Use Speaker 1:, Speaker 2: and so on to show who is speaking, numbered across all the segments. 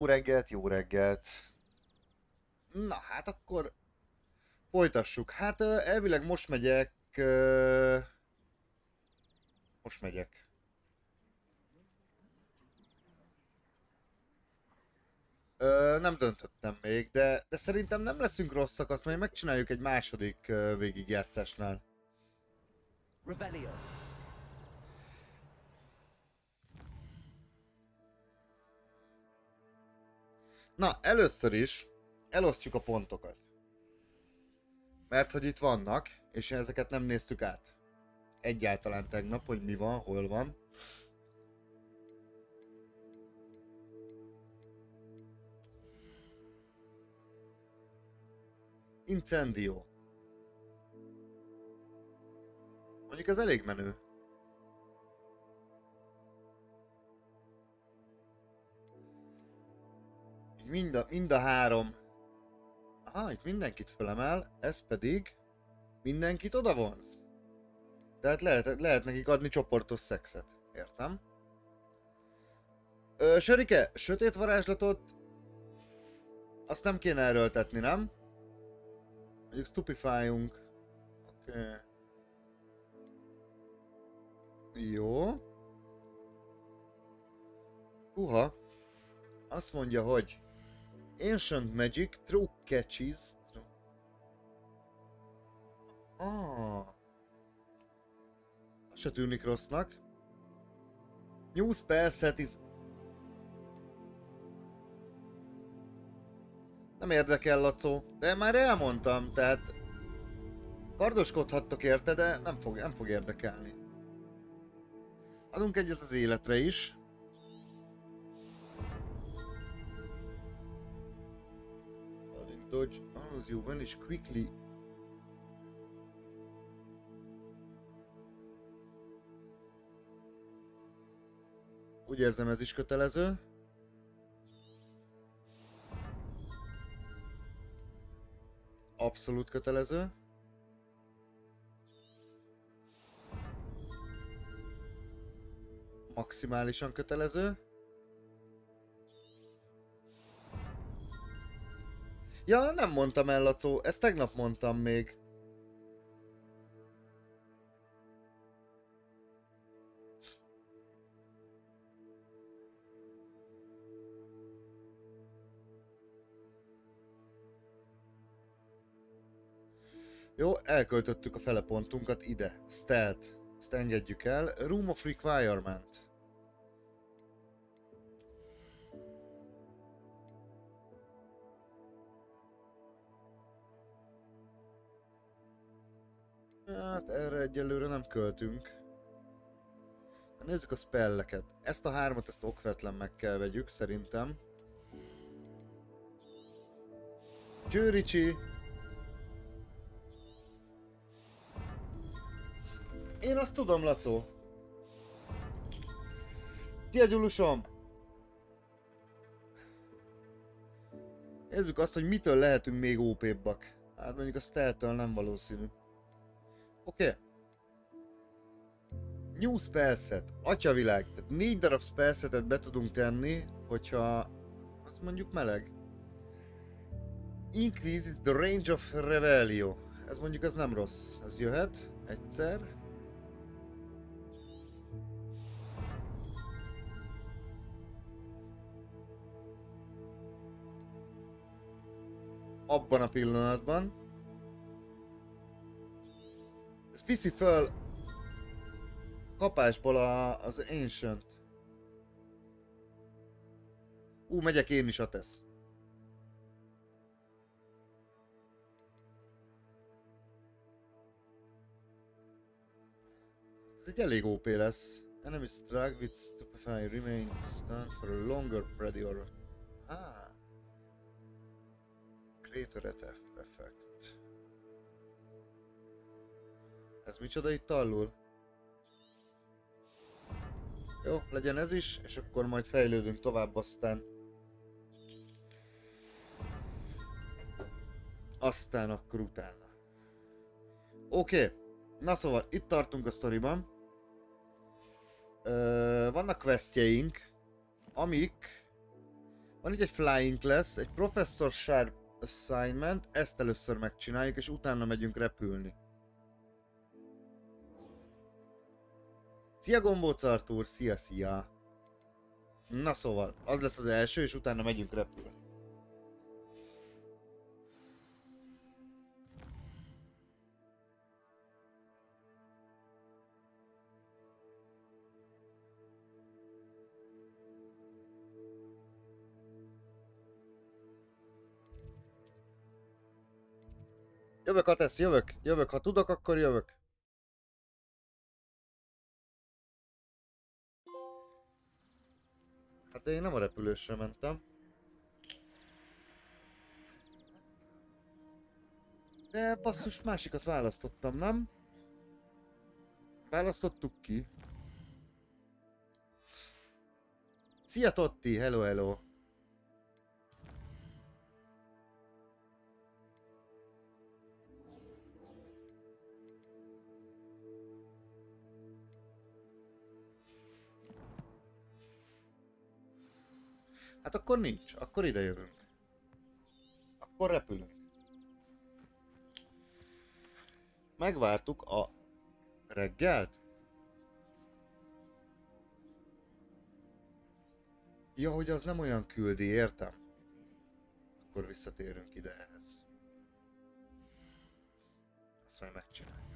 Speaker 1: Jó reggelt, jó reggelt. Na hát akkor folytassuk. Hát elvileg most megyek. Most megyek. Nem döntöttem még, de szerintem nem leszünk rosszak, azt majd megcsináljuk egy második végigjátszásnál.
Speaker 2: Revelio.
Speaker 1: Na, először is elosztjuk a pontokat. Mert hogy itt vannak, és ezeket nem néztük át. Egyáltalán tegnap, hogy mi van, hol van. Incendio. Mondjuk ez elég menő. Mind a három. Aha, itt mindenkit felemel, ez pedig mindenkit odavonz. Tehát lehet nekik adni csoportos szexet. Értem? Sörike, sötét varázslatot azt nem kéne erőltetni, nem? Mondjuk stupifyunk. Oké. Jó. Uha. Azt mondja, hogy Ancient Magic, True Catches. Az se tűnik rossznak. New spell set is... Nem érdekel, Lacó, de már elmondtam, tehát... Kardoskodhattok érte, de nem fog érdekelni. Adunk egyet az életre is. Dodge allows you vanish quickly. Úgy érzem, ez is kötelező. Abszolút kötelező. Maximálisan kötelező. Ja, nem mondtam el, Lacó, ezt tegnap mondtam még. Jó, elköltöttük a fele pontunkat ide. Stealth. Ezt engedjük el. Room of Requirement. Hát erre egyelőre nem költünk. Nézzük a spelleket. Ezt a hármat, ezt okvetlen meg kell vegyük, szerintem. Győricsi. Én azt tudom, Lacó. Szia, Gyulusom! Nézzük azt, hogy mitől lehetünk még OP-bbak. Hát mondjuk a stealth-től nem valószínű. Oké. New spellset. Atyavilág. Tehát 4 darab spellsetet be tudunk tenni, hogyha az mondjuk meleg. Increases the range of Revelio. Ez mondjuk az nem rossz. Ez jöhet egyszer. Abban a pillanatban. Ez viszi föl kapásból az Ancient. Megyek én is a tesz. Ez egy elég OP lesz. Enemy struck with stupefy remain stunned for a longer predator. Creator effect. Ez micsoda itt alul? Jó, legyen ez is, és akkor majd fejlődünk tovább aztán. Aztán akkor utána. Oké. Na szóval, itt tartunk a sztoriban. Vannak questjeink, amik Van így egy flying class, egy professor sharp assignment, ezt először megcsináljuk, és utána megyünk repülni. Szia Gombóc Artúr, szia! Na szóval, az lesz az első, és utána megyünk repülni. Jövök, ha tesz, jövök, ha tudok, akkor jövök. Hát én nem a repülősre mentem. De basszus, másikat választottam, nem? Választottuk ki. Szia Totti, hello! Hát akkor nincs, akkor ide jövünk. Akkor repülünk. Megvártuk a reggelt? Ja, hogy az nem olyan küldi, értem. Akkor visszatérünk ide ehhez. Azt majd megcsináljuk.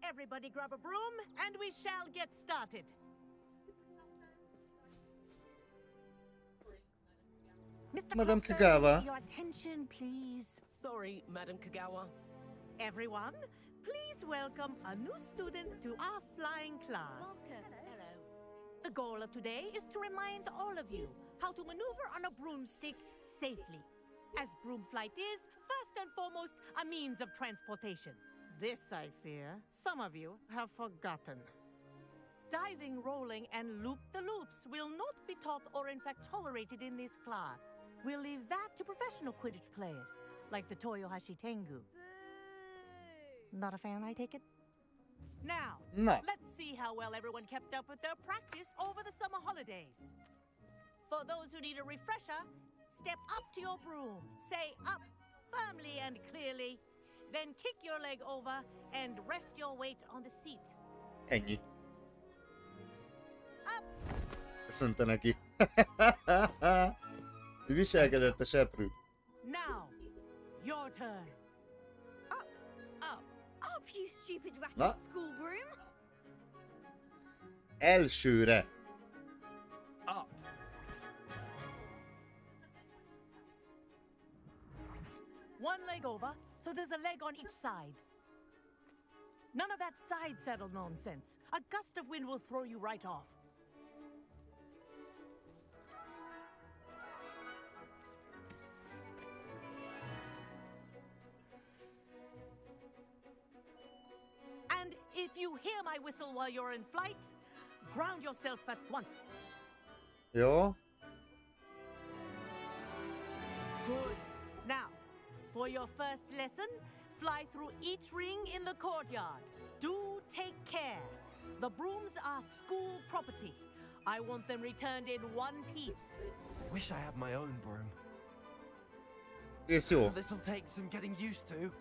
Speaker 3: Everybody grab a broom, and we shall get started. Mr.
Speaker 1: Madam
Speaker 3: Proctor,
Speaker 1: Kagawa.
Speaker 3: your attention, please.
Speaker 2: Sorry, Madam Kagawa.
Speaker 3: Everyone, please welcome a new student to our flying class.
Speaker 4: Hello.
Speaker 3: The goal of today is to remind all of you how to maneuver on a broomstick safely, as broom flight is, first and foremost, a means of transportation. This, I fear, some of you have forgotten. Diving, rolling, and loop-the-loops will not be taught or in fact tolerated in this class. We'll leave that to professional Quidditch players, like the Toyohashi Tengu. Not a fan, I take it? Now,
Speaker 1: No.
Speaker 3: let's see how well everyone kept up with their practice over the summer holidays. For those who need a refresher, step up to your broom, say up firmly and clearly, then kick your leg over and rest your weight on the seat.
Speaker 1: Ennyi.
Speaker 3: Up!
Speaker 1: Köszönte neki. Viselkedett a seprű.
Speaker 3: Now, your turn.
Speaker 4: Up, you stupid rat
Speaker 1: Na?
Speaker 4: of school broom.
Speaker 1: Elsőre.
Speaker 2: Up.
Speaker 3: One leg over, so there's a leg on each side. None of that side saddle nonsense. A gust of wind will throw you right off. And if you hear my whistle while you're in flight, ground yourself at once.
Speaker 1: Jó.
Speaker 3: Good. Now, for your first lesson, fly through each ring in the courtyard. Do take care. The brooms are school property. I want them returned in one piece.
Speaker 2: Wish I had my own broom.
Speaker 1: Kész, jó.
Speaker 2: This'll take some getting used to.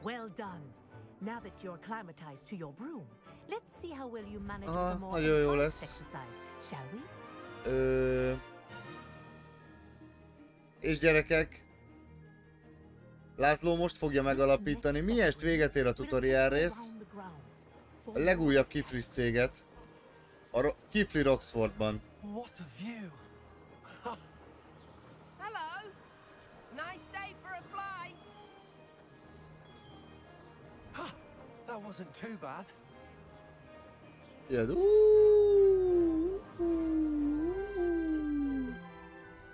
Speaker 3: Well done. Now that you're acclimatized to your broom, let's see how well you manage
Speaker 1: Aha,
Speaker 3: with the more
Speaker 1: nagyon jó
Speaker 3: advanced
Speaker 1: lesz.
Speaker 3: exercise, shall we?
Speaker 1: És gyerekek, László most fogja megalapítani, miért véget ér a tutorial rész, a legújabb kiflis céget, a Kifli Roxfordban.
Speaker 2: What a view!
Speaker 3: Hello. Nice day for a flight.
Speaker 2: That wasn't too bad.
Speaker 1: Ilyen,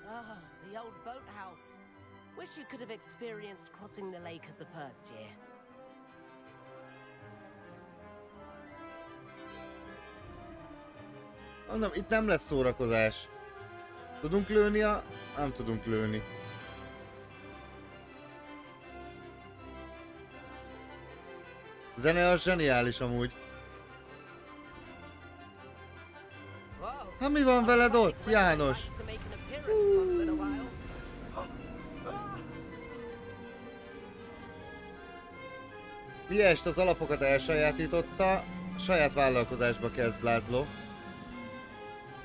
Speaker 5: Ah, the old boathouse. Wish you could have experienced crossing the lake as a first year.
Speaker 1: Mondom, itt nem lesz szórakozás. Tudunk lőni Nem tudunk lőni. A zene az zseniális amúgy. Ha mi van veled ott, János? Viest az alapokat elsajátította, saját vállalkozásba kezd László.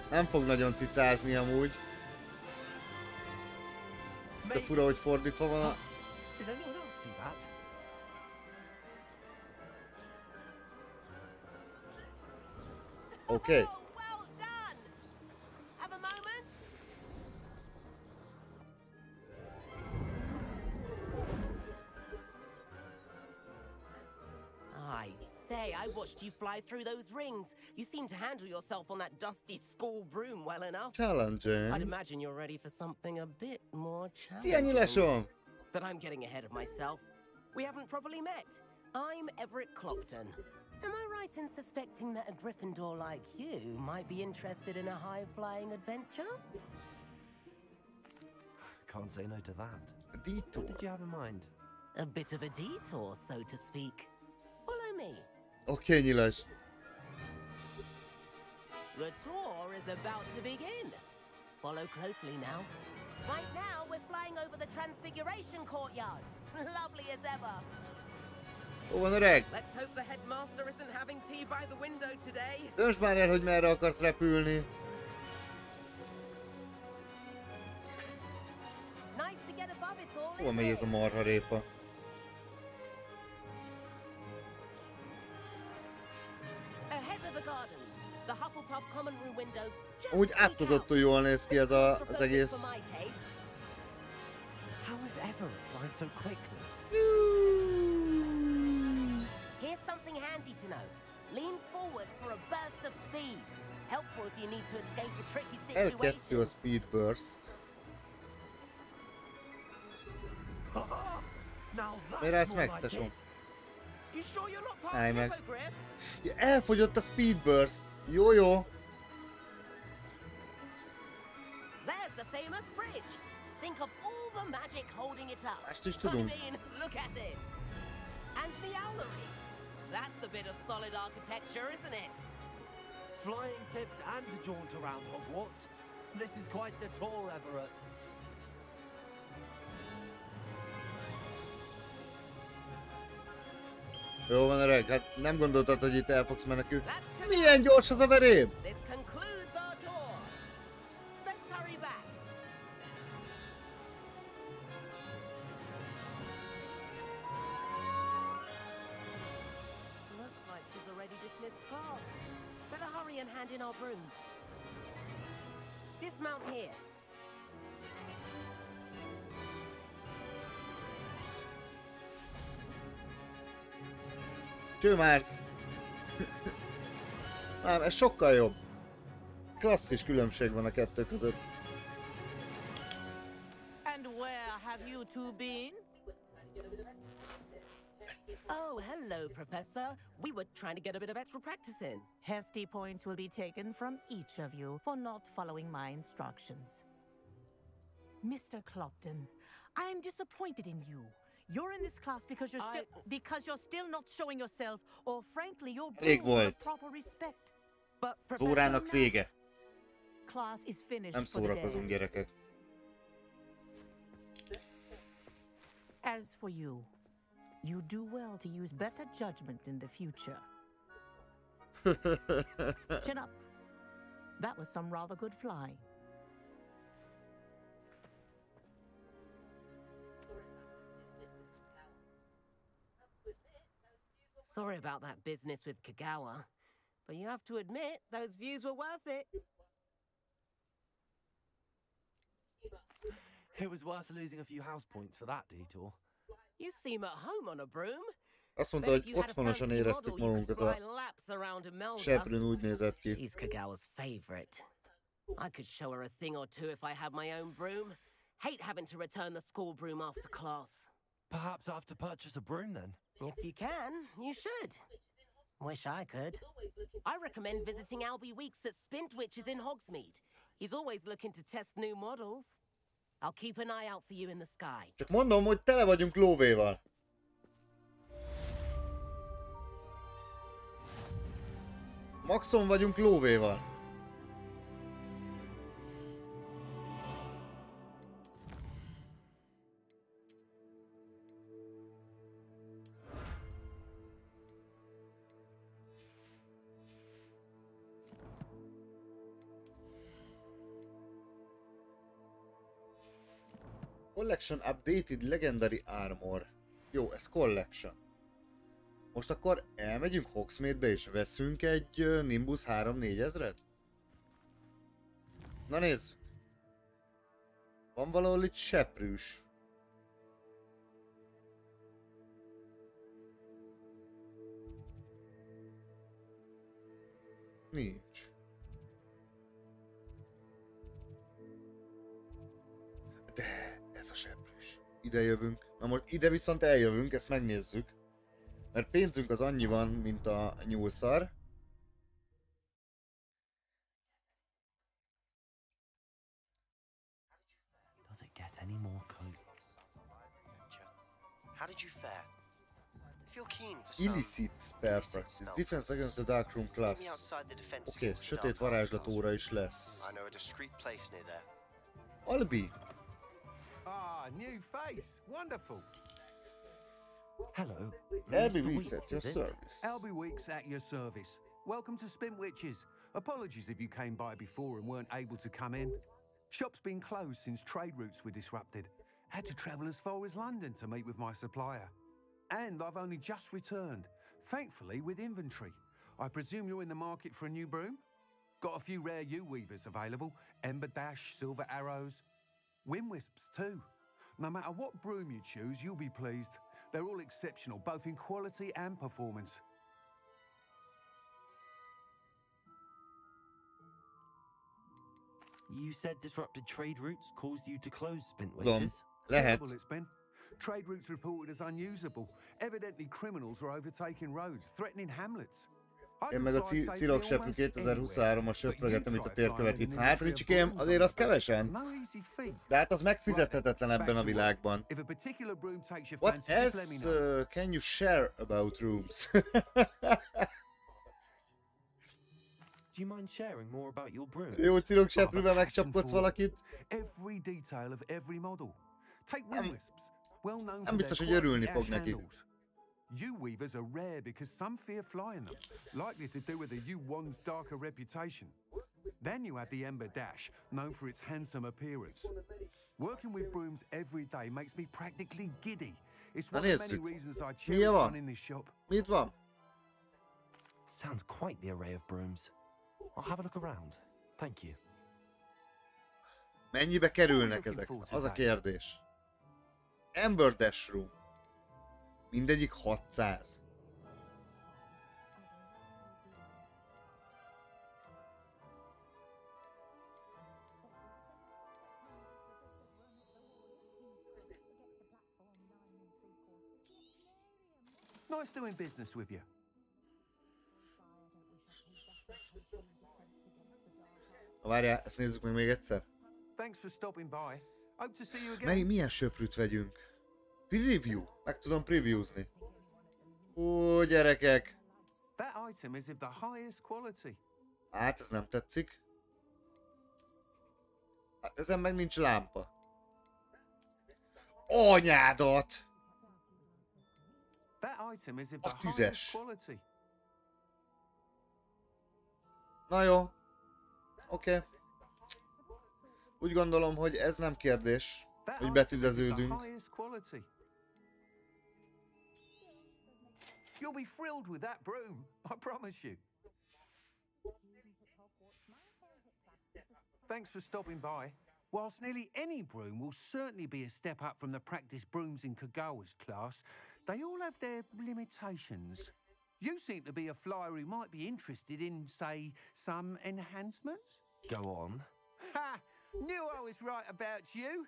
Speaker 1: Nem fog nagyon cicázni amúgy. De fura, hogy fordítva van a... Oké. Okay.
Speaker 5: I watched you fly through those rings. You seem to handle yourself on that dusty school broom well enough.
Speaker 1: Challenging.
Speaker 5: I'd imagine you're ready for something a bit more
Speaker 1: Szia, nyilasom!
Speaker 5: But I'm getting ahead of myself. We haven't properly met. I'm Everett Clopton. Am I right in suspecting that a Gryffindor like you might be interested in a high-flying adventure?
Speaker 2: Can't say no to that.
Speaker 1: A detour.
Speaker 2: What did you have in mind?
Speaker 5: A bit of a detour, so to speak. Follow me.
Speaker 1: Okay, nyilas.
Speaker 5: The tour is about to begin. Follow closely now. Right now, we're flying over the Transfiguration Courtyard. Lovely as ever.
Speaker 1: Hol van öreg?
Speaker 5: Let's hope the headmaster isn't having tea by the window today.
Speaker 1: Döntsd már el, hogy merre akarsz repülni.
Speaker 5: Nice to get above it all,
Speaker 1: Hol megy ez a marharépa? Úgy átkozottul jól néz ki ez az egész.
Speaker 2: How is Everett flying so quickly?
Speaker 5: Here's something handy to know. Lean forward for a burst of speed. Helpful if you need to escape a tricky situation.
Speaker 1: L2 a speed burst. Miért állsz meg, tesó? Állj meg. Ja, elfogyott a speed burst. Jó, jó.
Speaker 5: There's the famous bridge. Think of all the magic holding it up.
Speaker 1: Ezt is tudunk.
Speaker 5: I mean, look at it. And the owlery. That's a bit of solid architecture, isn't it?
Speaker 2: Flying tips and a jaunt around Hogwarts. This is quite the tour, Everett.
Speaker 1: Jó van öreg, hát nem gondoltad, hogy itt el fogsz menekülni. Milyen gyors az a veréb?
Speaker 5: Dismount here.
Speaker 1: Cső már! Nem, ez sokkal jobb. Klasszis különbség van a kettő között.
Speaker 3: And where have you two been?
Speaker 5: Oh, hello, Professor. We were trying to get a bit of extra practice in.
Speaker 3: Hefty points will be taken from each of you for not following my instructions. Mr. Clopton, I am disappointed in you. You're in this class because you're still not showing yourself, or frankly, you're being proper respect.
Speaker 5: But
Speaker 1: Az órának vége.
Speaker 3: Class is finished.
Speaker 1: Nem szórakozunk, gyerekek.
Speaker 3: As for you, you do well to use better judgment in the future. Chin up. That was some rather good flying.
Speaker 5: Sorry about that business with Kagawa, but you have to admit those views were worth it.
Speaker 2: It was worth losing a few house points for that detour.
Speaker 5: You seem at home on a broom.
Speaker 1: Azt mondta, hogy otthonosan éreztük magunkat a seprőn, úgy nézett ki.
Speaker 5: She's Kagawa's favorite. I could show her a thing or two if I had my own broom. Hate having to return the school broom after class.
Speaker 2: Perhaps I have to purchase a broom then.
Speaker 5: If you can, you should. Wish I could. I recommend visiting Albie Weeks at Spintwitches in Hogsmeade. He's always looking to test new models. I'll keep an eye out for you in the sky.
Speaker 1: Csak mondom, hogy tele vagyunk lóvéval. Maxon vagyunk lóvéval. Collection updated legendary armor. Jó, ez collection. Most akkor elmegyünk Hogsmeade-be és veszünk egy Nimbus 3-4000-et? Na nézd! Van valahol itt seprűs. Nincs. De ez a seprűs. Ide jövünk. Na most ide viszont eljövünk, ezt megnézzük. Mert pénzünk az annyi van, mint a nyúlszar.
Speaker 2: Does it get any more cold?
Speaker 6: How did you fare? If you're keen for some
Speaker 1: Illicit spell practice. Defense against the dark room class.
Speaker 6: meet me outside the defense
Speaker 1: Oké,
Speaker 6: against the
Speaker 1: sötét
Speaker 6: dark arts
Speaker 1: varázslat
Speaker 6: class.
Speaker 1: óra is lesz.
Speaker 6: I know a discreet place near there.
Speaker 1: Albi!
Speaker 7: Ah, new face. Wonderful.
Speaker 2: Hello.
Speaker 1: Elby
Speaker 2: Mr.
Speaker 1: Weeks
Speaker 2: Weeks,
Speaker 1: at your
Speaker 2: is it?
Speaker 1: service.
Speaker 7: Albie Weeks at your service. Welcome to Spintwitches. Apologies if you came by before and weren't able to come in. Shop's been closed since trade routes were disrupted. Had to travel as far as London to meet with my supplier. And I've only just returned, thankfully with inventory. I presume you're in the market for a new broom? Got a few rare U-weavers available. Ember Dash, Silver Arrows. Wind Wisps too. No matter what broom you choose, you'll be pleased. They're all exceptional, both in quality and performance.
Speaker 2: You said disrupted trade routes caused you to close
Speaker 1: Tudom,
Speaker 2: Spintwitches?
Speaker 1: lehet.
Speaker 7: Terrible it's been. Trade routes reported as unusable. Evidently criminals are overtaking roads, threatening hamlets. I
Speaker 1: Én
Speaker 7: can
Speaker 1: meg a
Speaker 7: fly safely
Speaker 1: Cilok
Speaker 7: almost
Speaker 1: 2023-as
Speaker 7: anywhere,
Speaker 1: söprögetem
Speaker 7: but
Speaker 1: itt a
Speaker 7: you try
Speaker 1: térkövet
Speaker 7: flying
Speaker 1: itt.
Speaker 7: in
Speaker 1: Hát
Speaker 7: the
Speaker 1: Ricsikém,
Speaker 7: military
Speaker 1: azért az
Speaker 7: broom.
Speaker 1: kevesen.
Speaker 7: No easy feat.
Speaker 1: De hát az megfizethetetlen ebben a világban.
Speaker 7: If a particular broom takes your
Speaker 1: What
Speaker 7: fancy, just let me
Speaker 1: else
Speaker 7: know.
Speaker 1: can you share about rooms?
Speaker 2: Do you mind sharing more about your brooms?
Speaker 1: Jó, Cilok
Speaker 7: I've a
Speaker 1: seprűvel
Speaker 7: passion
Speaker 1: megcsapkodsz
Speaker 7: for
Speaker 1: valakit?
Speaker 7: Every detail of every model. Take wind wisps, well known
Speaker 1: nem
Speaker 7: for
Speaker 1: biztos,
Speaker 7: their
Speaker 1: hogy örülni
Speaker 7: quality
Speaker 1: fog
Speaker 7: ash
Speaker 1: neki.
Speaker 7: handles. U-weavers are rare because some fear flying them, likely to do with the U-one's darker reputation. Then you have the Ember Dash, known for its handsome appearance. Working with brooms every day makes me practically giddy. It's
Speaker 1: Na
Speaker 7: one of many
Speaker 1: nézzük.
Speaker 7: reasons I
Speaker 1: Milyen
Speaker 7: cherish
Speaker 1: van?
Speaker 7: running this shop.
Speaker 1: Mit van?
Speaker 2: Sounds quite the array of brooms. I'll have a look around. Thank you.
Speaker 1: Mennyibe kerülnek ezek? Az a kérdés. Ember Dash Room. Mindegyik 600.
Speaker 7: Nice doing business with you.
Speaker 1: Várjál, ezt nézzük meg még egyszer.
Speaker 7: Thanks for stopping by. Hope to see you again.
Speaker 1: Milyen söprűt vegyünk? Preview. Meg tudom previewzni. Ó, gyerekek.
Speaker 7: That item is of the highest quality.
Speaker 1: Hát, ez nem tetszik. Hát, ezen meg nincs lámpa. Anyádat!
Speaker 7: That item is of
Speaker 1: A
Speaker 7: the
Speaker 1: tüzes.
Speaker 7: highest quality.
Speaker 1: Na jó. Oké. Úgy gondolom, hogy ez nem kérdés,
Speaker 7: That
Speaker 1: hogy
Speaker 7: item is of the
Speaker 1: betűzeződünk.
Speaker 7: highest quality. You'll be thrilled with that broom, I promise you. Thanks for stopping by. Whilst nearly any broom will certainly be a step up from the practice brooms in Kagawa's class, they all have their limitations. You seem to be a flyer who might be interested in, say, some enhancements?
Speaker 2: Go on.
Speaker 7: Ha! Knew I was right about you.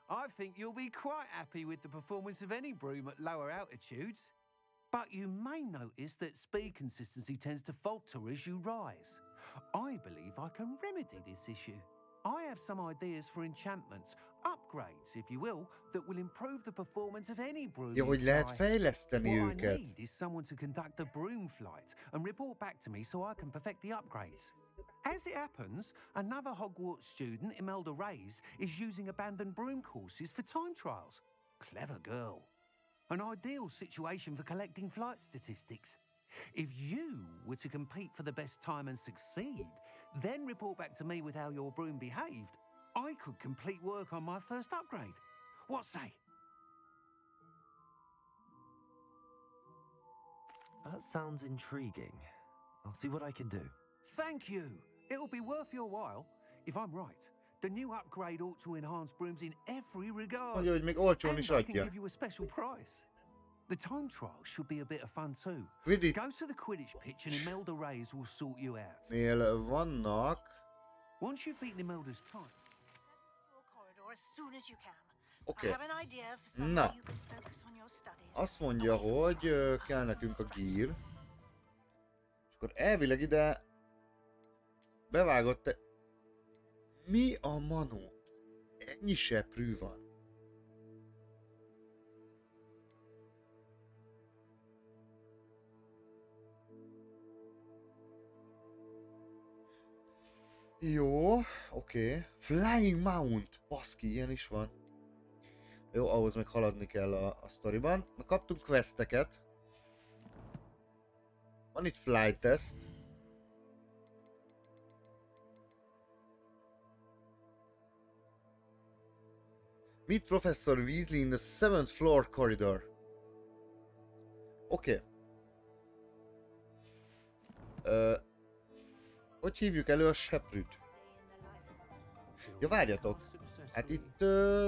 Speaker 7: I think you'll be quite happy with the performance of any broom at lower altitudes. But you may notice that speed consistency tends to falter as you rise. I believe I can remedy this issue. I have some ideas for enchantments, upgrades, if you will, that will improve the performance of any broom.
Speaker 1: Ja, hogy lehet fejleszteni
Speaker 7: What I
Speaker 1: őket.
Speaker 7: need is someone to conduct a broom flight and report back to me so I can perfect the upgrades. As it happens, another Hogwarts student, Imelda Reyes, is using abandoned broom courses for time trials. Clever girl. An ideal situation for collecting flight statistics. If you were to compete for the best time and succeed, then report back to me with how your broom behaved, I could complete work on my first upgrade. What say?
Speaker 8: That sounds intriguing. I'll see what I can do.
Speaker 7: Thank you. It'll be worth your while. If I'm right, the new upgrade ought to enhance brooms in every regard.
Speaker 1: Mondja, hogy még olcsón is
Speaker 7: And I can
Speaker 1: adja.
Speaker 7: give you a special price. The time trial should be a bit of fun too.
Speaker 1: Quidditch.
Speaker 7: Go to the Quidditch pitch and Imelda Reyes will sort you out.
Speaker 1: Nél vannak.
Speaker 7: Once you've beaten Imelda's time.
Speaker 1: Oké. Na. Azt mondja, hogy kell nekünk a gír. És akkor elvileg ide bevágott. Mi a manó? Ennyi seprű van. Jó, oké. Flying Mount. Baszki, ilyen is van. Jó, ahhoz meg haladni kell a sztoriban. Na, kaptunk questeket. Van itt flight test. Meet Professor Weasley in the 7th floor corridor. Oké. Hogy hívjuk elő a seprűt? Ja, várjatok. Hát itt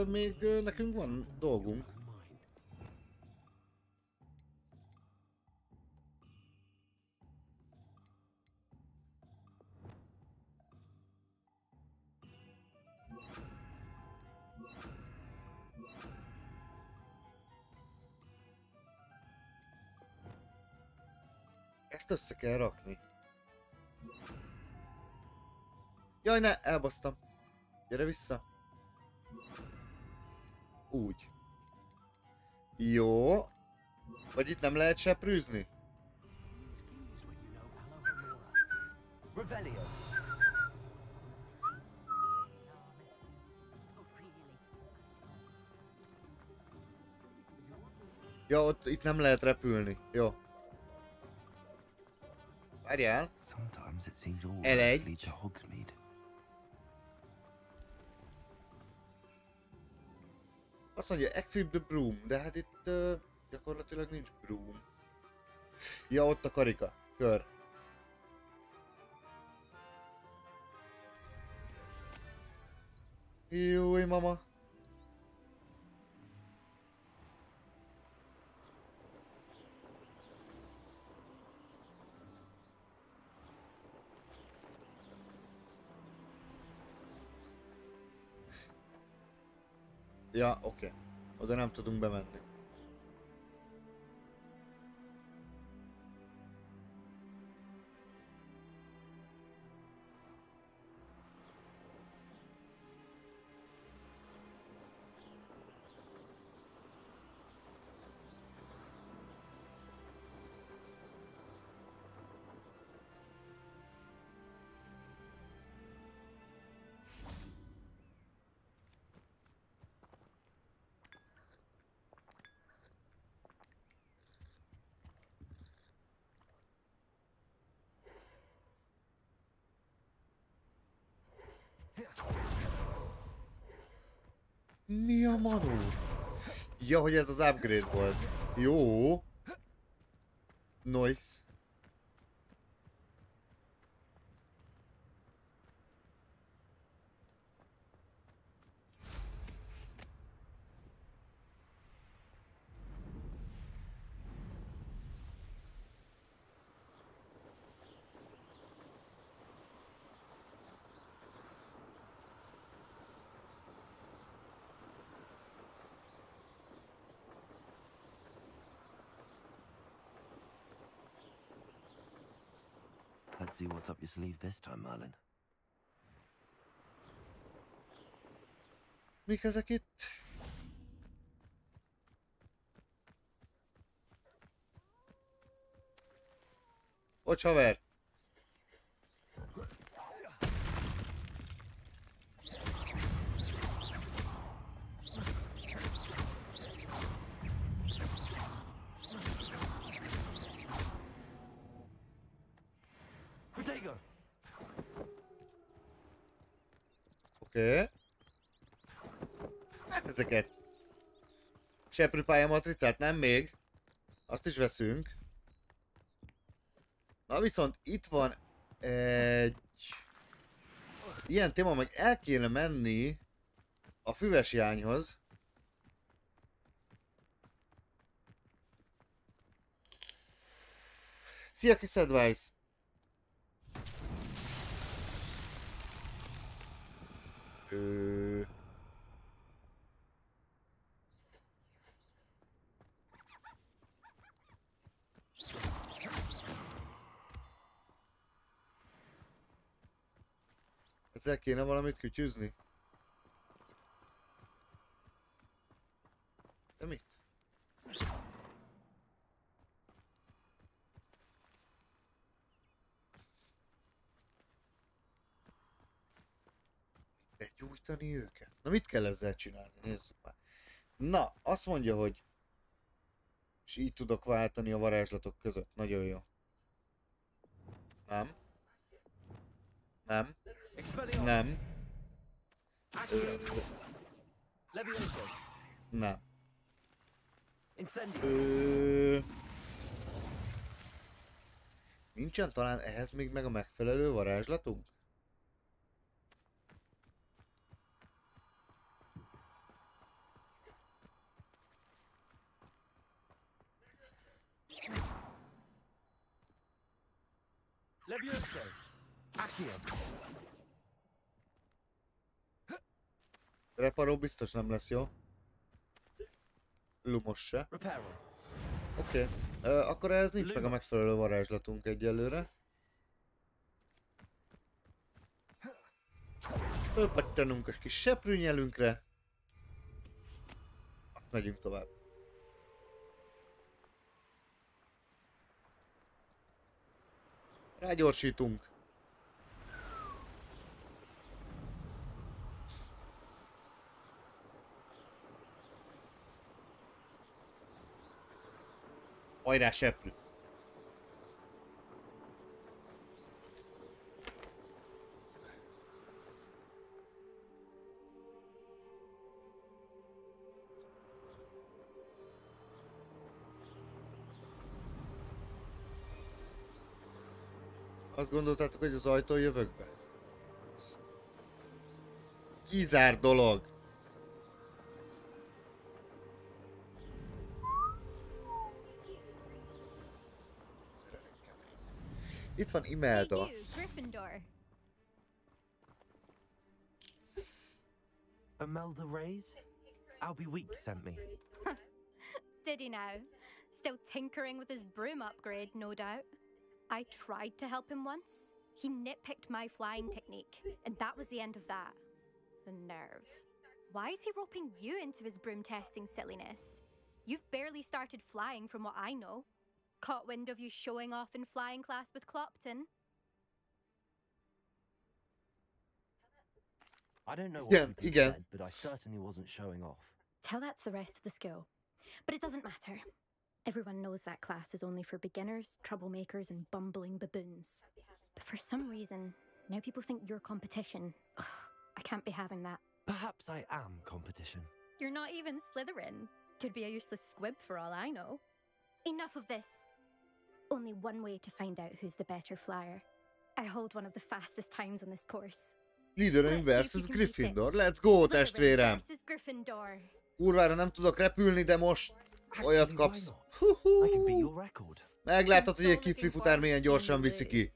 Speaker 1: még nekünk van dolgunk. Ezt össze kell rakni. Jaj, ne, elbasztam. Gyere vissza. Úgy. Jó. Vagy itt nem lehet seprűzni? Ja, ott itt nem lehet repülni. Jó. Várjál. L1. Azt mondja, equip the broom, de hát itt gyakorlatilag nincs broom. Ja, ott a karika. Kör. Júj, mama. Ja, oké. Oda nem tudunk bemenni. Mi a manó? Ja, hogy ez az upgrade volt. Jó. Nice.
Speaker 8: Let's see what's up your sleeve this time, Merlin.
Speaker 1: Mik ezek itt? Bocs, haver! Oké. Hát ezeket. Seprűpálya matricát nem még. Azt is veszünk. Na viszont itt van egy... ilyen téma, meg el kéne menni a füves jányhoz. Szia, kis advice! Ezzel kéne valamit kütyüzni? De mit? Begyújtani őket? Na mit kell ezzel csinálni? Nézzük már. Na, azt mondja, hogy és így tudok váltani a varázslatok között. Nagyon jó. Nem. Nem. Nem. Nem. Nincsen talán ehhez még meg a megfelelő varázslatunk? Reparó biztos nem lesz jó. Lumos se. Oké. Akkor ehhez nincs meg a megfelelő varázslatunk egyelőre. Fölpattanunk a kis seprűnyelünkre. Azt megyünk tovább. Rágyorsítunk. Hajrá, seprű! Azt gondoltátok, hogy az ajtón jövök be? Kizárt dolog! Itt van Imelda.
Speaker 8: Imelda Reyes? Albie Weeks sent me.
Speaker 4: Did he now? Still tinkering with his broom upgrade, no doubt. I tried to help him once. He nitpicked my flying technique, and that was the end of that. The nerve. Why is he roping you into his broom testing silliness? You've barely started flying from what I know. Caught wind of you showing off in flying class with Clopton?
Speaker 8: I don't know what you said, but I certainly wasn't showing off.
Speaker 4: Tell that to the rest of the school. But it doesn't matter. Everyone knows that class is only for beginners, troublemakers, and bumbling baboons. But for some reason, now people think you're competition. Ugh, I can't be having that.
Speaker 8: Perhaps I am competition.
Speaker 4: You're not even Slytherin. Could be a useless squib for all I know. Enough of this. Only one way to find out who's the better flyer. I hold one of the fastest times on this course.
Speaker 1: Slytherin versus Gryffindor. Let's go, testvérem! Kurvára nem tudok repülni, de most olyat kapsz. Meglátod, hogy egy kifli futár milyen gyorsan viszi ki.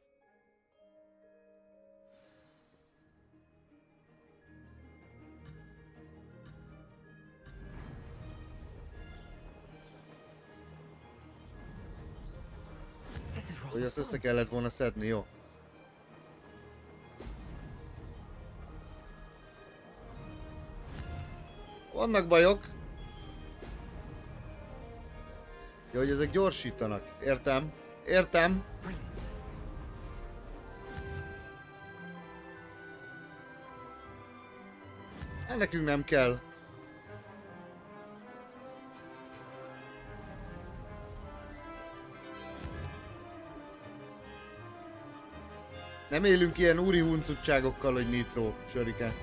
Speaker 1: Hogy azt össze kellett volna szedni, jó? Vannak bajok. Jó, hogy ezek gyorsítanak. Értem. Értem. Nekünk nem kell. Nem élünk ilyen úri huncutságokkal, hogy nitro, sörike.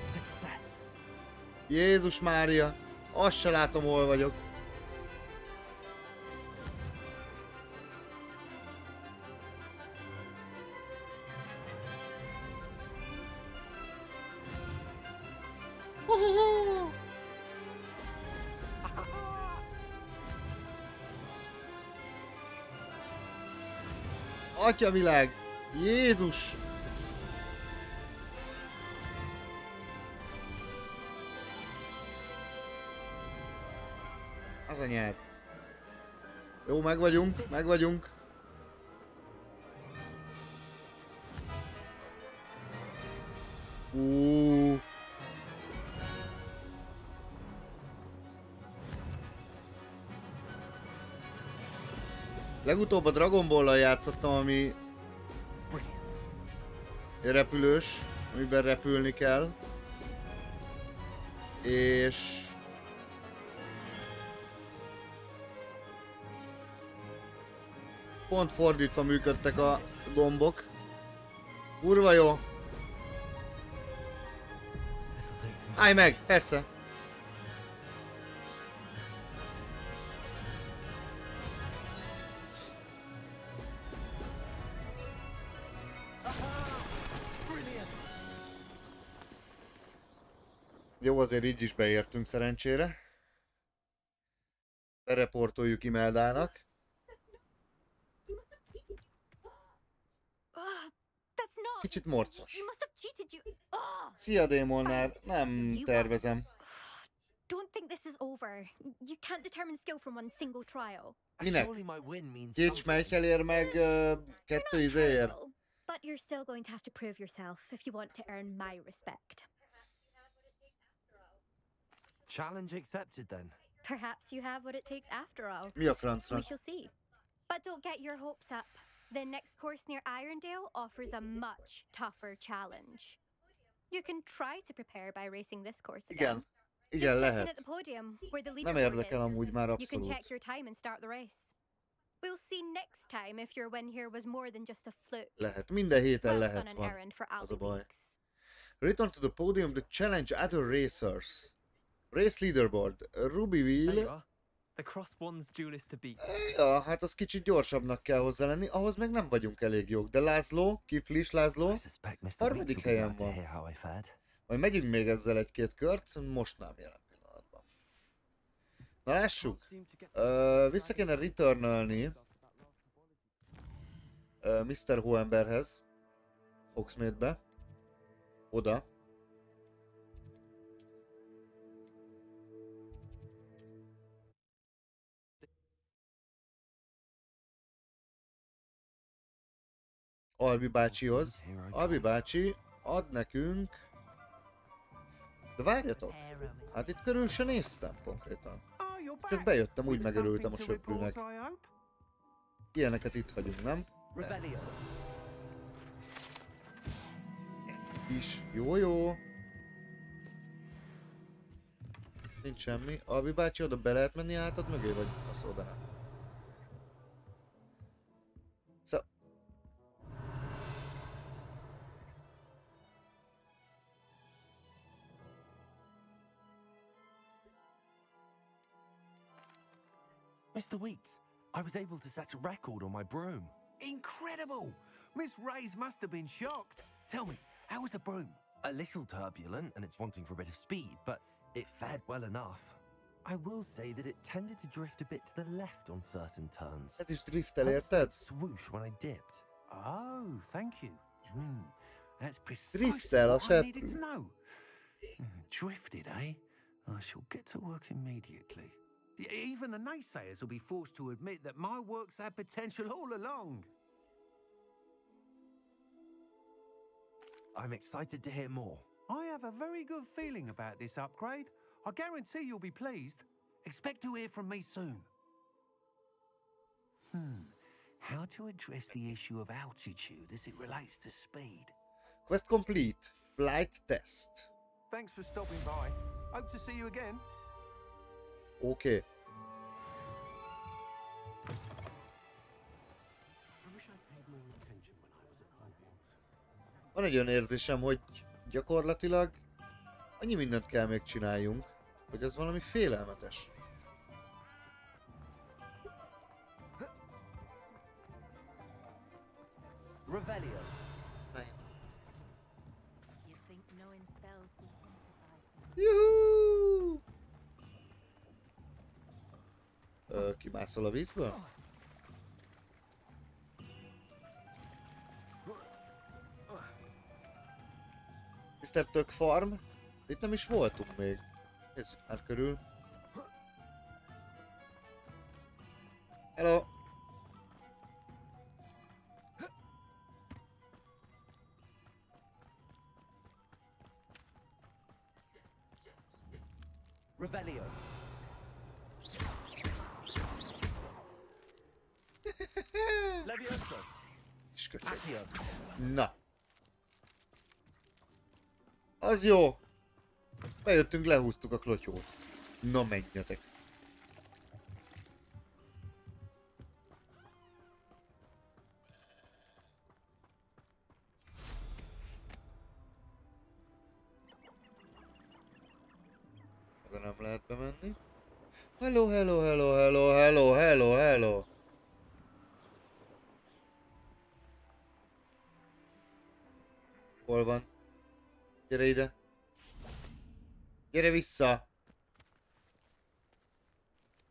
Speaker 1: Jézus Mária, azt se látom, hol vagyok. Atyavilág! Jézus! Az a nyelv. Jó, megvagyunk, megvagyunk. Legutóbb a Dragon Ball-lal játszottam, ami repülős, amiben repülni kell. És pont fordítva működtek a gombok. Kurva jó! Állj meg! Persze! Jó, azért így is beértünk szerencsére. Bereportoljuk Imeldának. Kicsit morcos. Szia, Démolnár. Nem tervezem.
Speaker 4: Don't think this is over. You can't determine skill from one single trial.
Speaker 1: Minek? Két smejkel ér meg kettő izéért.
Speaker 4: But you're still going to have to prove yourself if you want to earn my respect.
Speaker 8: Challenge accepted then.
Speaker 4: Perhaps you have what it takes after all.
Speaker 1: Mi a francra?
Speaker 4: We shall see. But don't get your hopes up. The next course near Irondale offers a much tougher challenge. You can try to prepare by racing this course again.
Speaker 1: Igen, lehet.
Speaker 4: At the podium, where the
Speaker 1: Nem
Speaker 4: leaderboard
Speaker 1: érdekel
Speaker 4: is.
Speaker 1: amúgy már
Speaker 4: You can
Speaker 1: abszolút.
Speaker 4: check your time and start the race. We'll see next time if your win here was more than just a fluke.
Speaker 1: Lehet. Minden héten
Speaker 4: Well,
Speaker 1: lehet
Speaker 4: on an
Speaker 1: van.
Speaker 4: errand for
Speaker 1: Az a
Speaker 4: Aldi
Speaker 1: baj.
Speaker 4: Weeks.
Speaker 1: Return to the podium to challenge other racers. Race leaderboard. Ruby Wheel.
Speaker 9: The cross one's duelist to beat.
Speaker 1: Ja, hát az kicsit gyorsabbnak kell hozzá lenni, ahhoz meg nem vagyunk elég jók. De László, Kiflis László, harmadik helyen van. Majd megyünk még ezzel egy-két kört, most nem jelen pillanatban. Na lássuk. Vissza kéne returnölni Mr. Hoemberhez. Hogsmeade-be. Oda. Albi bácsihoz. Albi bácsi ad nekünk... De várjatok! Hát itt körül se néztem konkrétan. Csak bejöttem, úgy megörültem a söprűnek. Ilyeneket itt hagyunk, nem? Is. Jó. Nincs semmi. Albi bácsi, oda be lehet menni hátad mögé, vagy azt oda nem?
Speaker 8: Mr. Weeks, I was able to set a record on my broom.
Speaker 7: Incredible! Miss Ray's must have been shocked. Tell me, how was the broom?
Speaker 8: A little turbulent and it's wanting for a bit of speed, but it fared well enough. I will say that it tended to drift a bit to the left on certain turns.
Speaker 1: Ez is driftel, érted?
Speaker 8: Swoosh when I dipped.
Speaker 7: Oh, thank you. That's
Speaker 1: Driftel
Speaker 7: precisely
Speaker 1: a
Speaker 7: what I needed
Speaker 1: söprű.
Speaker 7: to know. Drifted, eh? I shall get to work immediately. Even the naysayers will be forced to admit that my work's had potential all along.
Speaker 8: I'm excited to hear more.
Speaker 7: I have a very good feeling about this upgrade. I guarantee you'll be pleased. Expect to hear from me soon. How to address the issue of altitude as it relates to speed.
Speaker 1: Quest complete. Flight test.
Speaker 7: Thanks for stopping by. Hope to see you again.
Speaker 1: Oké. Van egy olyan érzésem, hogy gyakorlatilag annyi mindent kell még csináljunk, hogy az valami félelmetes.
Speaker 8: Revelio.
Speaker 1: Juhú! Kimászol a vízből? Mr. Tök Farm? Itt nem is voltunk még. Nézzük már körül. Hello!
Speaker 8: Revelio. Levioso. Accio.
Speaker 1: Na. Az jó. Bejöttünk, lehúztuk a klotyót. Na menjetek. Oda nem lehet bemenni. Hello, hello, hello, hello, hello, hello, hello. Hol van? Gyere ide. Gyere vissza.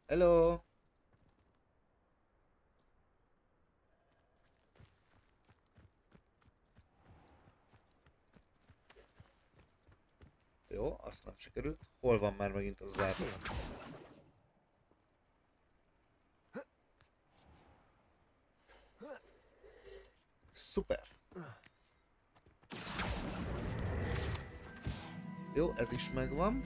Speaker 1: Hello. Jó, azt nem sikerült. Hol van már megint az zárdó? Szuper. Jó, ez is megvan.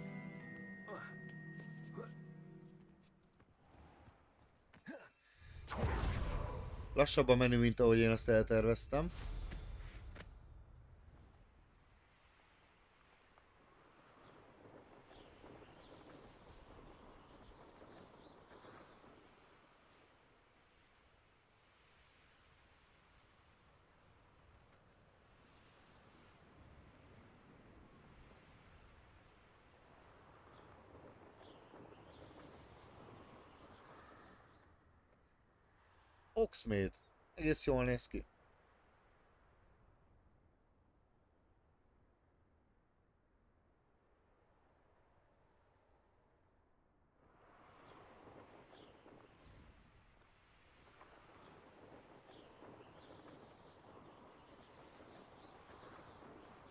Speaker 1: Lassabb a menü, mint ahogy én azt elterveztem. Oxmade. Egész jól néz ki.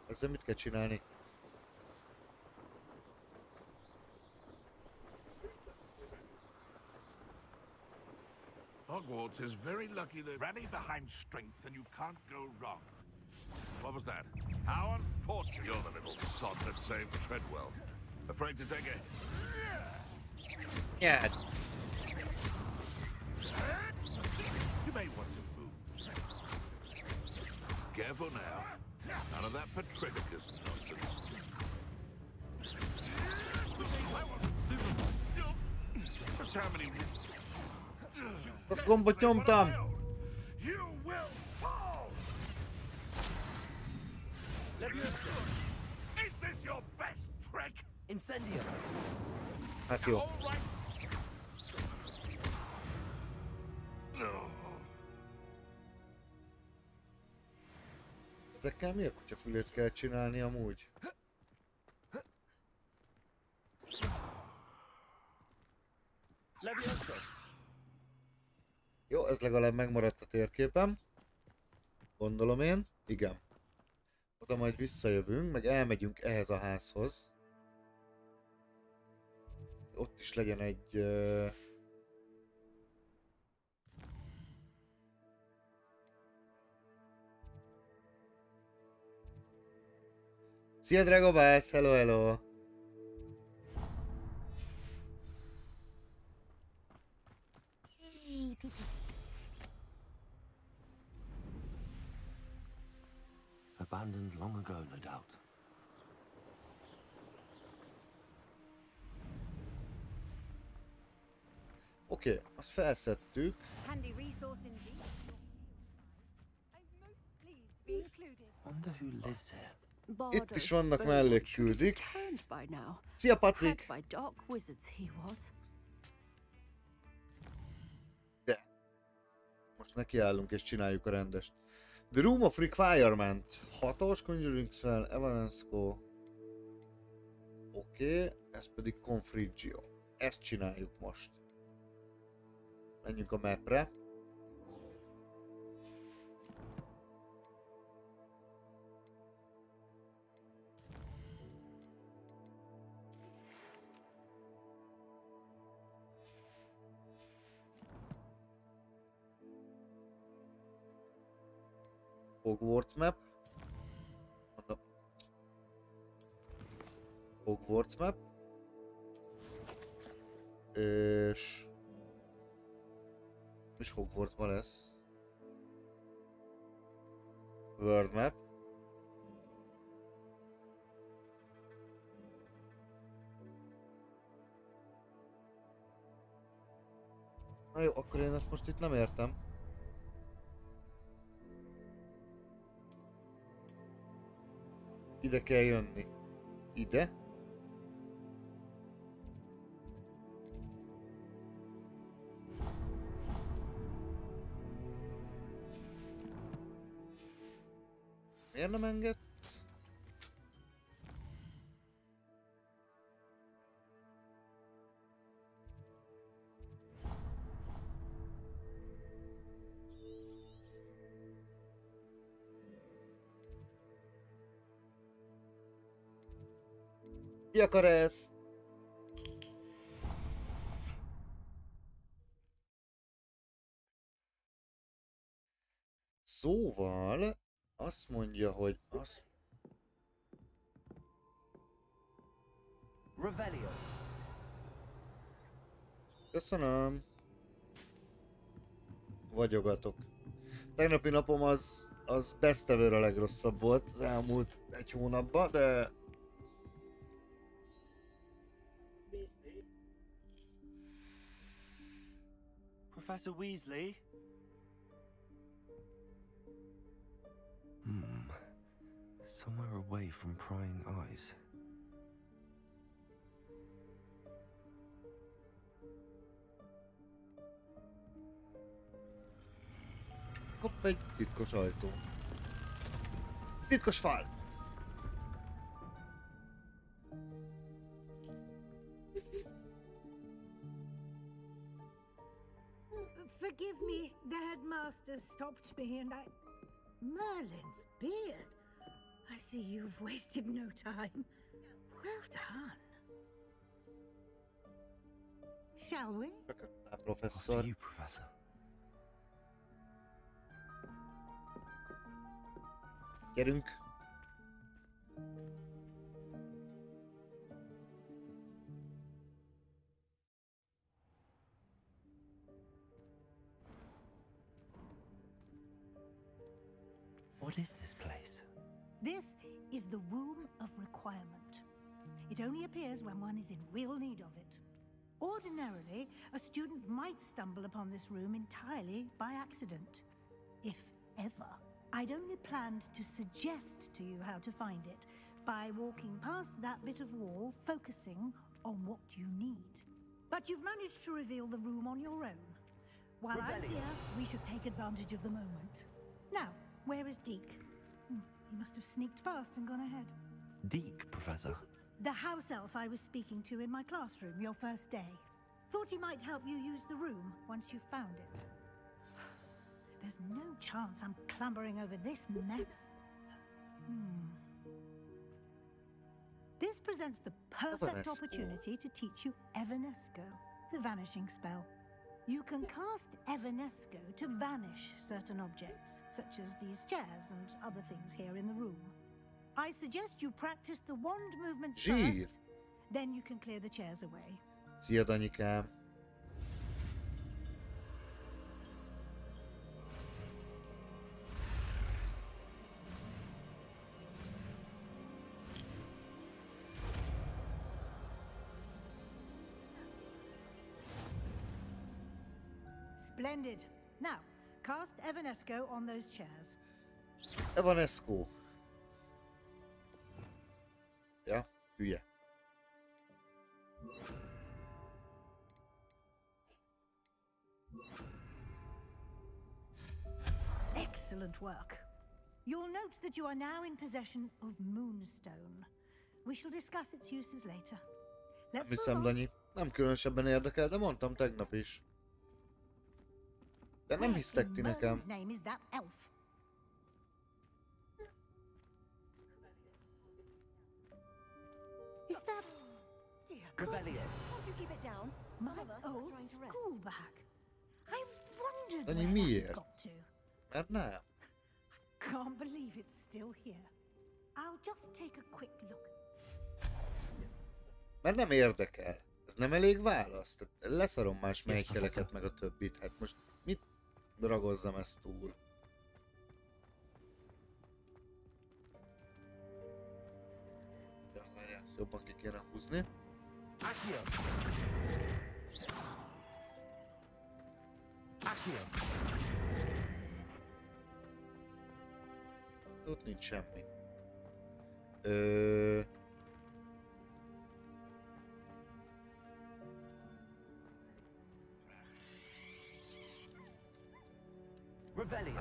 Speaker 1: Ezzel mit kell csinálni?
Speaker 10: Hogwarts is very lucky they rally behind strength and you can't go wrong. What was that? How unfortunate. You're the little sod that saved Treadwell. Afraid to take it?
Speaker 1: Yeah.
Speaker 10: You may want to move. Careful now. None of that Patriticus nonsense. Just how many...
Speaker 1: Azt gombot nyomtam!
Speaker 8: Incendio.
Speaker 1: Hát jó. Ezekkel mi a kutyafülét kell csinálni amúgy? Jó, ez legalább megmaradt a térképen. Gondolom én. Igen. Oda majd visszajövünk, meg elmegyünk ehhez a házhoz. Ott is legyen egy... Szia Dragobász, hello hello!
Speaker 8: abandoned long ago, no doubt.
Speaker 1: Oké, azt felszedtük.
Speaker 3: Handy resource indeed. I'm most pleased to be included.
Speaker 8: Wonder who lives here.
Speaker 1: Itt is vannak mellékküldik. Szia, Patrik! De most nekiállunk és csináljuk a rendest. The Room of Requirement. 6-os Conjuring Spell, Evanesco. Oké, ez pedig Confrigio. Ezt csináljuk most. Menjünk a mapre. Hogwarts map. Hogwarts map. És Hogwartsban lesz. World map. Na jó, akkor én ezt most itt nem értem. Ide kell jönni. Ide? Miért nem engedsz? Ki akar ez? Szóval azt mondja, hogy az...
Speaker 9: Revelio.
Speaker 1: Köszönöm. Vagyogatok. Tegnapi napom az best ever a legrosszabb volt az elmúlt egy hónapban, de...
Speaker 2: Professor Weasley?
Speaker 8: Somewhere away from prying eyes.
Speaker 1: Hopp, egy titkos ajtó. Titkos fal!
Speaker 11: Forgive me, the headmaster stopped me and Merlin's beard. I see you've wasted no time. Well done. Shall we?
Speaker 1: Professor.
Speaker 8: After you, Professor.
Speaker 1: Gyerünk.
Speaker 8: What is this place?
Speaker 11: This is the Room of Requirement. It only appears when one is in real need of it. Ordinarily, a student might stumble upon this room entirely by accident, if ever. I'd only planned to suggest to you how to find it by walking past that bit of wall, focusing on what you need. But you've managed to reveal the room on your own. While I'm here, we should take advantage of the moment. Now, where is Deke? He must have sneaked past and gone ahead.
Speaker 8: Deke, Professor.
Speaker 11: The house elf I was speaking to in my classroom your first day. Thought he might help you use the room once you found it. There's no chance I'm clambering over this mess. This presents the perfect opportunity to teach you Evanesco, the vanishing spell. You can cast Evanesco to vanish certain objects, such as these chairs and other things here in the room. I suggest you practice the wand movements first, then you can clear the chairs away.
Speaker 1: Szia, Danyikám.
Speaker 11: Splendid. Now, cast Evanesco on those chairs.
Speaker 1: Evanesco. Ja, hülye.
Speaker 11: Excellent work. You'll note that you are now in possession of Moonstone. We shall discuss its uses later. Let's
Speaker 1: Viszem, Danyi. Nem különösebben érdekel, de mondtam tegnap is. De nem hisztek ti nekem.
Speaker 11: His name is that elf. Is that dear God?
Speaker 12: Won't you keep it down?
Speaker 11: My
Speaker 12: Some of us are
Speaker 11: old
Speaker 12: trying to rest.
Speaker 11: school bag. I wondered
Speaker 1: Danny,
Speaker 11: where that
Speaker 1: miért?
Speaker 11: had got to.
Speaker 1: Mert nem.
Speaker 11: Can't believe it's still here. I'll just take a quick look.
Speaker 1: Mert nem érdekel. Ez nem elég válasz. Tehát leszarom más melyikjeleket meg a többit. Hát most mit ragozzam ezt túl? Ja, várjál, jobban ki kéne húzni. Ott nincs semmi.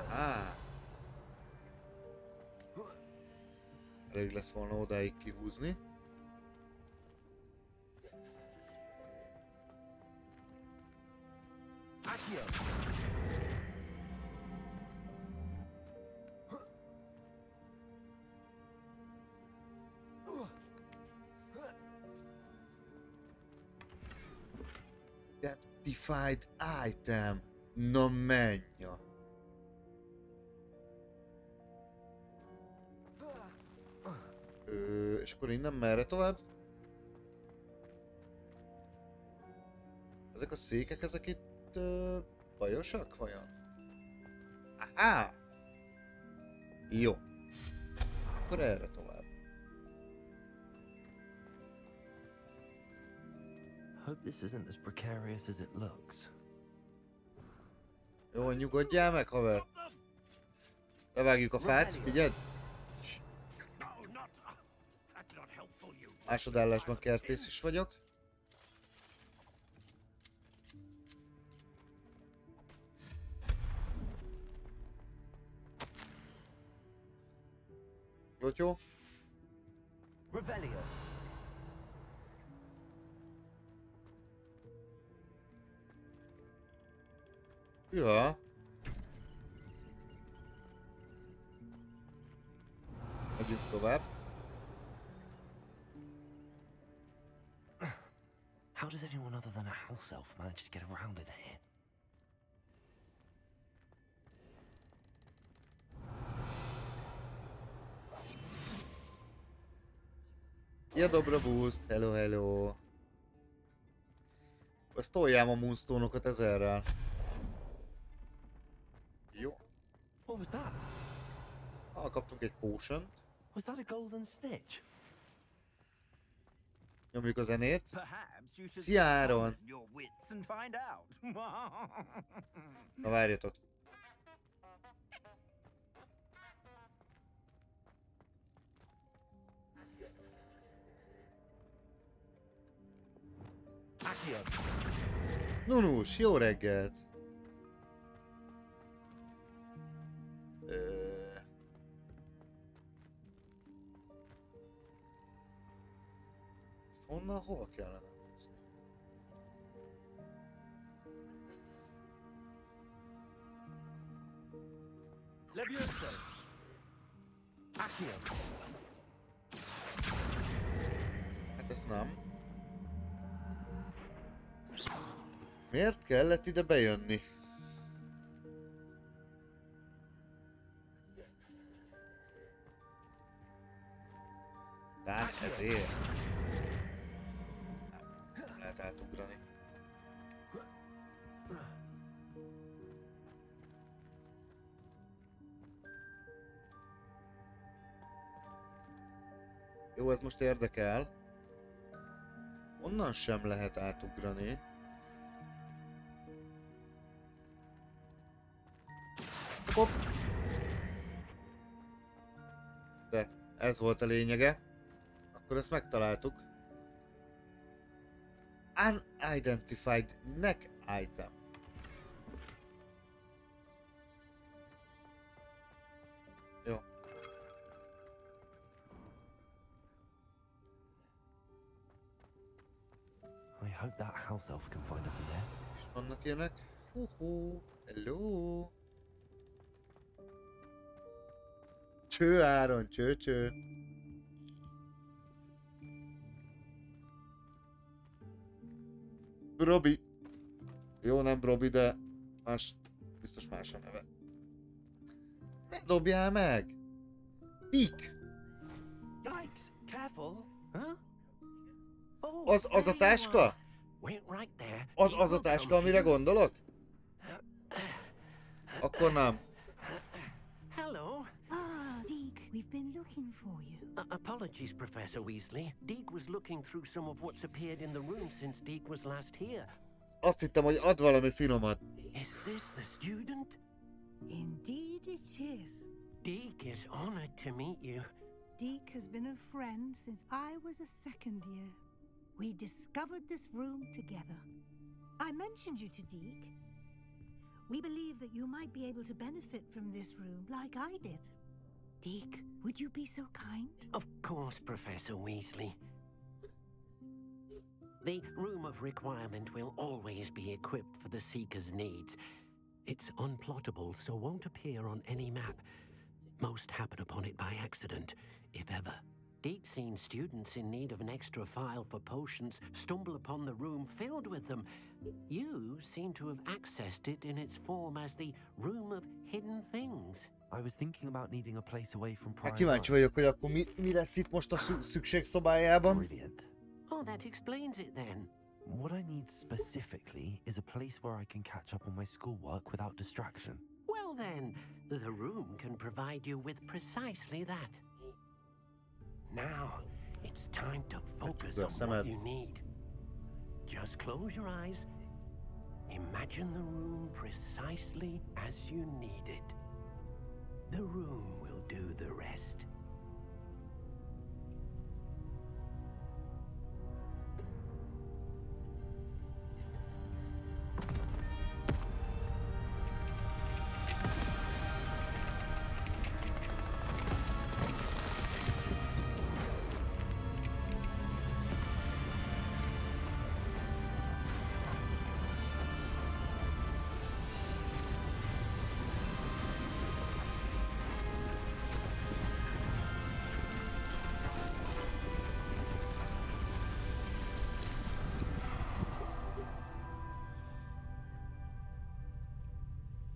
Speaker 1: Á. Elég lett volna odáig kihúzni. Identified item. Na menja. És akkor innen merre tovább? Ezek a székek, ezek itt bajosak vajon? Aha! Jó. Akkor erre tovább.
Speaker 8: Hope this isn't as precarious as it looks.
Speaker 1: Jó, nyugodjál meg, haver. Levágjuk a fát, figyeld. Másodállásban kertész is vagyok. Lotyó. Ja. Megyünk tovább.
Speaker 8: How does anyone other than a house elf manage to get around in here?
Speaker 1: Ja, dobra boost, hello, hello. Ezt toljám a moonstone-okat ezerrel. Jó.
Speaker 8: What was that?
Speaker 1: Kaptunk egy potion-t.
Speaker 8: Was that a golden snitch?
Speaker 1: Nyomjuk a zenét. Szia, Áron! Na várjatok. Nunus, jó reggelt! Honnan hova kellene húzni? Hát ez nem. Miért kellett ide bejönni? Tehát ezért. Nem lehet átugrani. Jó, ez most érdekel. Onnan sem lehet átugrani. hopp. De ez volt a lényege. Akkor ezt megtaláltuk. Unidentified neck item. Jó.
Speaker 8: I hope that house elf can find us in there.
Speaker 1: Vannak ilyenek. Hello. Cső Áron, cső. Robi. Jó, nem Robi, de más, biztos más a neve. Ne dobjál meg! Dick!
Speaker 6: Yikes! Careful! Huh?
Speaker 1: Az a táska? Az a táska, amire gondolok? Akkor nem.
Speaker 5: Hello.
Speaker 11: Ah, Deke, we've been looking for you.
Speaker 12: Apologies, Professor Weasley. Deke was looking through some of what's appeared in the room since Deke was last here.
Speaker 1: Azt hittem, hogy ad valami finomat.
Speaker 12: Is this the student?
Speaker 11: Indeed it is.
Speaker 12: Deke is honored to meet you.
Speaker 11: Deke has been a friend since I was a second year. We discovered this room together. I mentioned you to Deke. We believe that you might be able to benefit from this room like I did. Deke, would you be so kind?
Speaker 12: Of course, Professor Weasley. The Room of Requirement will always be equipped for the Seeker's needs. It's unplottable, so won't appear on any map. Most happen upon it by accident, if ever. Deke's seen students in need of an extra file for potions stumble upon the room filled with them. You seem to have accessed it in its form as the Room of Hidden Things.
Speaker 8: I was thinking about needing a place away from prying
Speaker 1: Kíváncsi vagyok, hogy akkor mi lesz itt most a szükségszobájában.
Speaker 8: Brilliant.
Speaker 12: Oh, that explains it then.
Speaker 8: What I need specifically is a place where I can catch up on my schoolwork without distraction.
Speaker 12: Well then, the room can provide you with precisely that. Now, it's time to focus on what you need. Just close your eyes. Imagine the room precisely as you need it. The room will do the rest.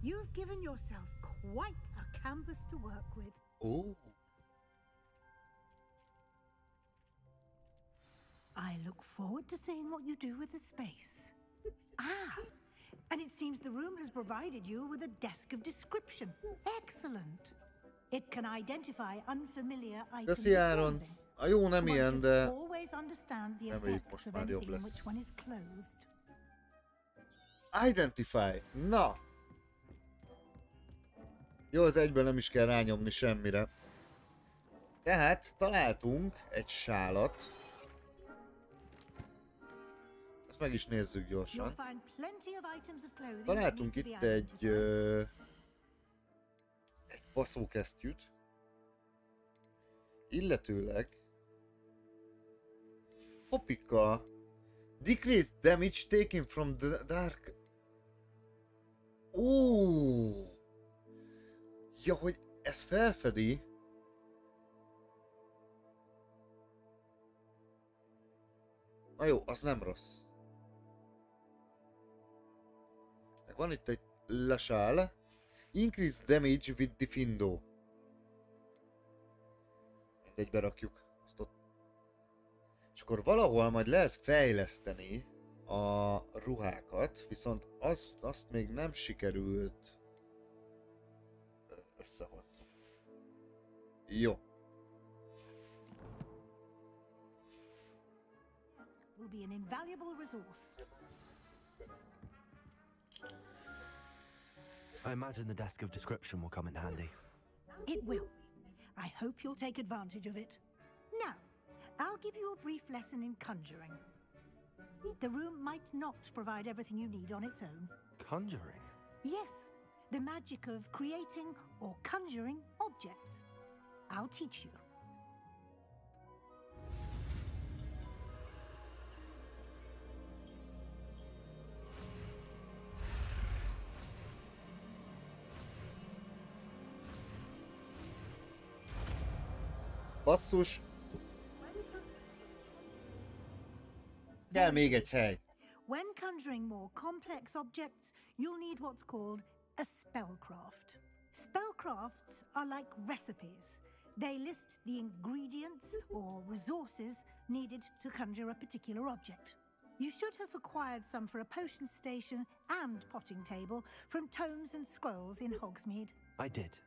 Speaker 11: You've given yourself quite a canvas to work with.
Speaker 1: Oh.
Speaker 11: I look forward to seeing what you do with the space. Ah, and it seems the room has provided you with a desk of description. Excellent. It can identify unfamiliar items.
Speaker 1: Köszi, Áron. A jó nem ilyen, de
Speaker 11: always understand the effects of anything in which one is clothed.
Speaker 1: Identify. Na. Jó, az egyben nem is kell rányomni semmire. Tehát találtunk egy sálat. Ezt meg is nézzük gyorsan. Találtunk itt egy baszókesztyűt. Illetőleg Hopika. Decrease damage taken from the dark. Ó! Ja, hogy ez felfedi. Na jó, az nem rossz. Van itt egy lesál. Increase damage with Diffindo. Mindegy, berakjuk. Azt ott. És akkor valahol majd lehet fejleszteni a ruhákat, viszont azt még nem sikerült összehozni. Jó.
Speaker 11: Will be an invaluable resource.
Speaker 8: I imagine the desk of description will come in handy.
Speaker 11: It will. I hope you'll take advantage of it. Now, I'll give you a brief lesson in conjuring. The room might not provide everything you need on its own.
Speaker 8: Conjuring?
Speaker 11: Yes, the magic of creating or conjuring objects. I'll teach you.
Speaker 1: Basszus! Kell még egy hely.
Speaker 11: When conjuring more complex objects, you'll need what's called a spellcraft. Spellcrafts are like recipes. They list the ingredients or resources needed to conjure a particular object. You should have acquired some for a potion station and potting table from tomes and scrolls in Hogsmeade.
Speaker 8: I did.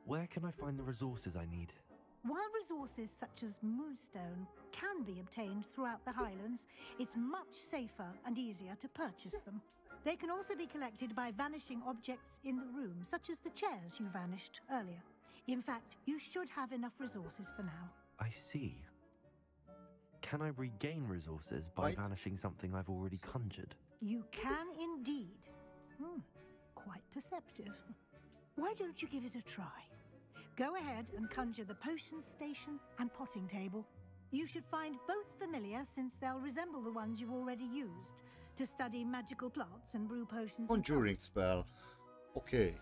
Speaker 8: Where can I find the resources I need?
Speaker 11: While resources such as moonstone can be obtained throughout the Highlands, it's much safer and easier to purchase them. They can also be collected by vanishing objects in the room, such as the chairs you vanished earlier. In fact, you should have enough resources for now.
Speaker 8: I see. Can I regain resources by vanishing something I've already conjured?
Speaker 11: You can indeed. Quite perceptive. Why don't you give it a try? Go ahead and conjure the potion station and potting table. You should find both familiar, since they'll resemble the ones you've already used to study magical plants and brew potions.
Speaker 1: Conjuring spell. Okay.